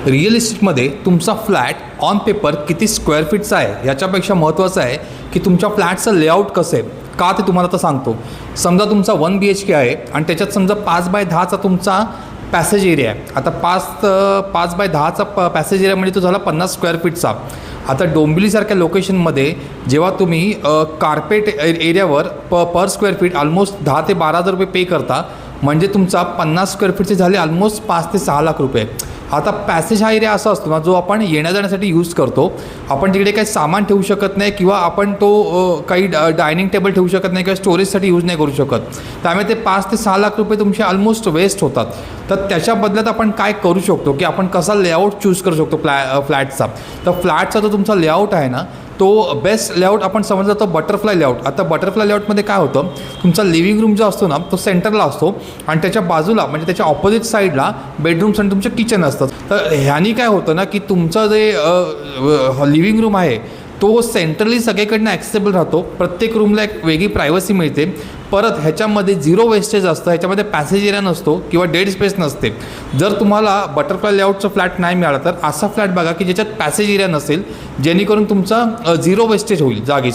Real इस्टेटमध्ये तुमचा flat on paper किती स्क्वेअर फीटचा आहे याच्यापेक्षा महत्त्वाचं आहे की तुमच्या फ्लॅटचं लेआउट कसं आहे. का ते तुम्हाला आता सांगतो. समजा तुमचा 1 BHK आहे आणि त्याच्यात समजा 5x10चा तुमचा पॅसेज एरिया आहे. आता 5x10चा पॅसेज एरिया म्हणजे तो झाला 50 स्क्वेअर फीटचा. आता डोंबिवलीसारख्या लोकेशनमध्ये जेव्हा तुम्ही कार्पेट एरियावर पर स्क्वेअर फीट ऑलमोस्ट 10 ते 12 हजार रुपये पे करता, म्हणजे तुमचा 50 स्क्वेअर फीटचे झाले ऑलमोस्ट 5 ते 6 लाख रुपये. आता पॅसेज हा एरिया असा असतो ना जो आपण येण्या जाण्यासाठी यूज करतो. आपण तिकडे काही सामान ठेवू शकत नाही किंवा आपण तो काही डायनिंग टेबल ठेवू शकत नाही किंवा स्टोरेजसाठी यूज नाही करू शकत. त्यामुळे ते 5 ते 6 लाख रुपये तुमचे ऑलमोस्ट वेस्ट होतात. तर त्याच्या बदल्यात आपण काय करू शकतो की आपण कसा लेआउट चूज करू शकतो फ्लॅटचा. तर फ्लॅटचा जो तुमचा लेआउट आहे ना तो बेस्ट लेआउट आपण समजला तो बटरफ्लाय लेआउट. आता बटरफ्लाय लेआउटमध्ये काय होतं, तुमचा लिव्हिंग रूम जो असतो ना तो सेंटरला असतो आणि त्याच्या बाजूला म्हणजे त्याच्या ऑपोजिट साईडला बेडरूम्स आणि तुमचे किचन असतात. तर ह्यानी काय होतं ना की तुमचं जे लिव्हिंग रूम आहे तो सेंट्रली सगळीकडनं ॲक्सेसेबल राहतो. प्रत्येक रूमला एक वेगळी प्रायव्हसी मिळते. परत ह्याच्यामध्ये 0 वेस्टेज असतं. ह्याच्यामध्ये पॅसेज एरिया नसतो किंवा डेड स्पेस नसते. जर तुम्हाला बटरफ्लाय लेआउटचा फ्लॅट नाही मिळाला तर असा फ्लॅट बघा की ज्याच्यात पॅसेज एरिया नसेल, जेणेकरून तुमचा 0 वेस्टेज होईल जागेची.